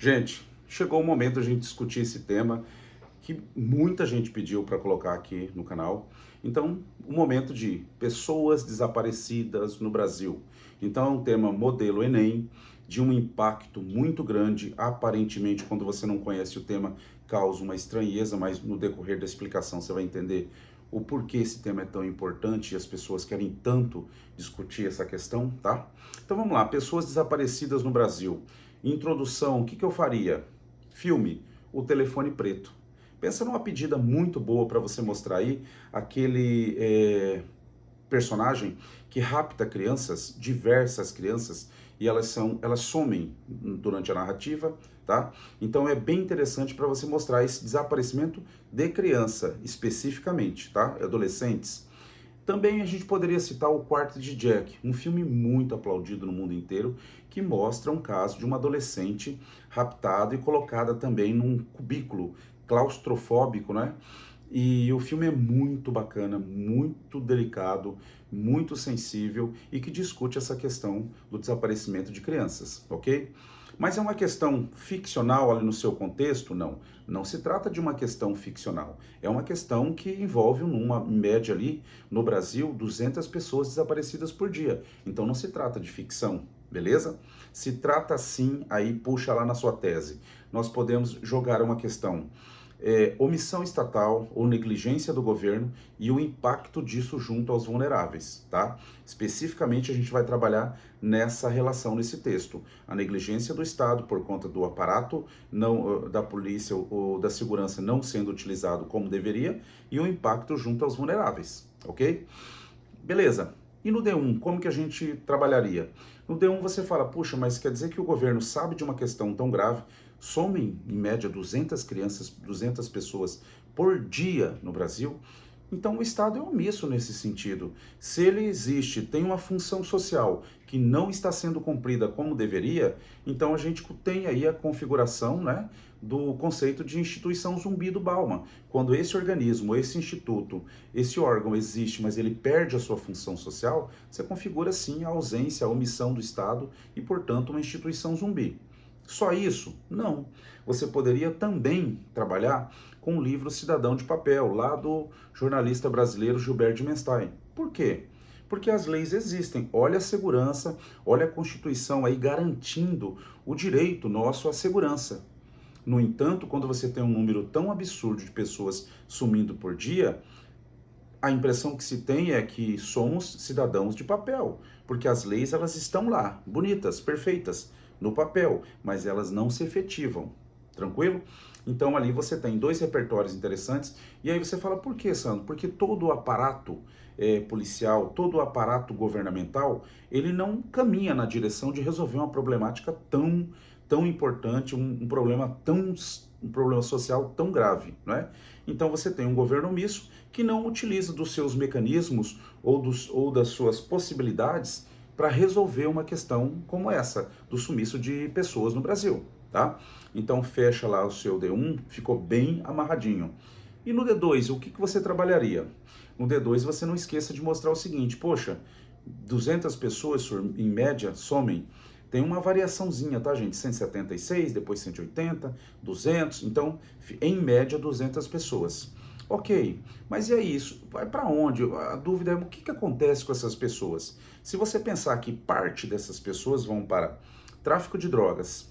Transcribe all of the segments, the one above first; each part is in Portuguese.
Gente, chegou o momento de a gente discutir esse tema que muita gente pediu para colocar aqui no canal. Então, o momento de pessoas desaparecidas no Brasil. Então, é um tema modelo Enem, de um impacto muito grande. Aparentemente, quando você não conhece o tema, causa uma estranheza, mas no decorrer da explicação você vai entender o porquê esse tema é tão importante e as pessoas querem tanto discutir essa questão, tá? Então vamos lá, pessoas desaparecidas no Brasil. Introdução, o que eu faria? Filme, O Telefone Preto. Pensa numa pedida muito boa para você mostrar aí aquele personagem que rapta crianças, diversas crianças, e elas somem durante a narrativa, tá? Então é bem interessante para você mostrar esse desaparecimento de criança, especificamente, tá? Adolescentes. Também a gente poderia citar O Quarto de Jack, um filme muito aplaudido no mundo inteiro, que mostra um caso de uma adolescente raptada e colocada também num cubículo claustrofóbico, né? E o filme é muito bacana, muito delicado, muito sensível e que discute essa questão do desaparecimento de crianças, ok? Mas é uma questão ficcional ali no seu contexto? Não. Não se trata de uma questão ficcional. É uma questão que envolve uma média ali, no Brasil, 200 pessoas desaparecidas por dia. Então não se trata de ficção, beleza? Se trata sim, aí puxa lá na sua tese. Nós podemos jogar uma questão omissão estatal ou negligência do governo e o impacto disso junto aos vulneráveis, tá? Especificamente a gente vai trabalhar nessa relação nesse texto. A negligência do Estado por conta do aparato não da polícia ou da segurança não sendo utilizado como deveria e o impacto junto aos vulneráveis, ok? Beleza. E no D1, como que a gente trabalharia? No D1 você fala, puxa, mas quer dizer que o governo sabe de uma questão tão grave, somem em média 200 crianças, 200 pessoas por dia no Brasil, então o Estado é omisso nesse sentido. Se ele existe, tem uma função social que não está sendo cumprida como deveria, então a gente tem aí a configuração, né, do conceito de instituição zumbi do Bauman. Quando esse organismo, esse instituto, esse órgão existe, mas ele perde a sua função social, você configura sim a ausência, a omissão do Estado e, portanto, uma instituição zumbi. Só isso? Não. Você poderia também trabalhar com o livro Cidadão de Papel, lá do jornalista brasileiro Gilberto Menstein. Por quê? Porque as leis existem. Olha a segurança, olha a Constituição aí garantindo o direito nosso à segurança. No entanto, quando você tem um número tão absurdo de pessoas sumindo por dia, a impressão que se tem é que somos cidadãos de papel, porque as leis elas estão lá, bonitas, perfeitas, no papel, mas elas não se efetivam. Tranquilo? Então ali você tem dois repertórios interessantes e aí você fala, por que, Sandro? Porque todo o aparato policial, todo o aparato governamental, ele não caminha na direção de resolver uma problemática tão importante, um problema social tão grave, não é? Então você tem um governo omisso que não utiliza dos seus mecanismos ou das suas possibilidades para resolver uma questão como essa, do sumiço de pessoas no Brasil, tá? Então fecha lá o seu D1, ficou bem amarradinho. E no D2, o que você trabalharia? No D2 você não esqueça de mostrar o seguinte, poxa, 200 pessoas em média somem, tem uma variaçãozinha, tá, gente? 176, depois 180, 200, então, em média, 200 pessoas. Ok, mas e aí, isso vai para onde? A dúvida é o que acontece com essas pessoas? Se você pensar que parte dessas pessoas vão para tráfico de drogas,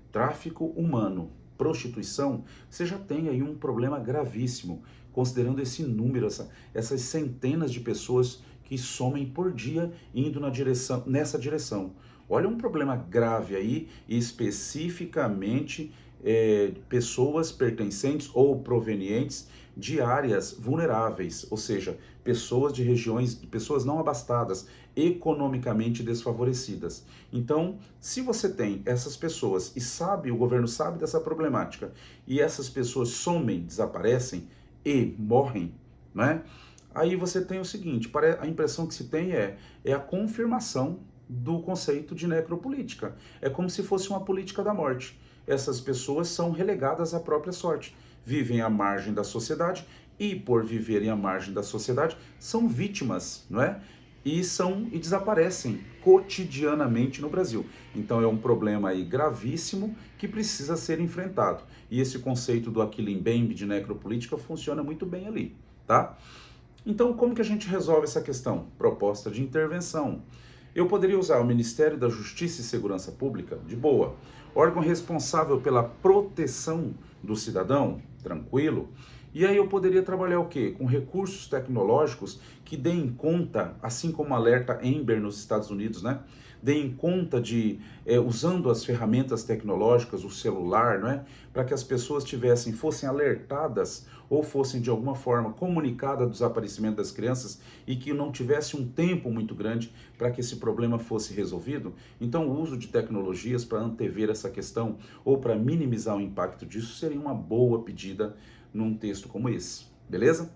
tráfico humano, prostituição, você já tem aí um problema gravíssimo, considerando esse número, essas centenas de pessoas que somem por dia indo nessa direção. Olha um problema grave aí, especificamente pessoas pertencentes ou provenientes de áreas vulneráveis, ou seja, pessoas de regiões, pessoas não abastadas, economicamente desfavorecidas. Então, se você tem essas pessoas e sabe, o governo sabe dessa problemática, e essas pessoas somem, desaparecem e morrem, né? Aí você tem o seguinte, a impressão que se tem é a confirmação do conceito de necropolítica. É como se fosse uma política da morte. Essas pessoas são relegadas à própria sorte, vivem à margem da sociedade e, por viverem à margem da sociedade, são vítimas, não é? e desaparecem cotidianamente no Brasil. Então é um problema aí gravíssimo que precisa ser enfrentado. E esse conceito do Achille Mbembe de necropolítica funciona muito bem ali, tá? Então, como que a gente resolve essa questão? Proposta de intervenção. Eu poderia usar o Ministério da Justiça e Segurança Pública, de boa. Órgão responsável pela proteção do cidadão, tranquilo. E aí eu poderia trabalhar o quê? Com recursos tecnológicos que deem conta, assim como o alerta Amber nos Estados Unidos, né? Deem conta de, usando as ferramentas tecnológicas, o celular, não é? Para que as pessoas fossem alertadas ou fossem de alguma forma comunicadas do desaparecimento das crianças e que não tivesse um tempo muito grande para que esse problema fosse resolvido. Então, o uso de tecnologias para antever essa questão ou para minimizar o impacto disso seria uma boa pedida num texto como esse, beleza?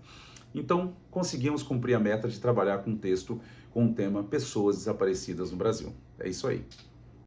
Então, conseguimos cumprir a meta de trabalhar com um texto com o tema Pessoas Desaparecidas no Brasil. É isso aí.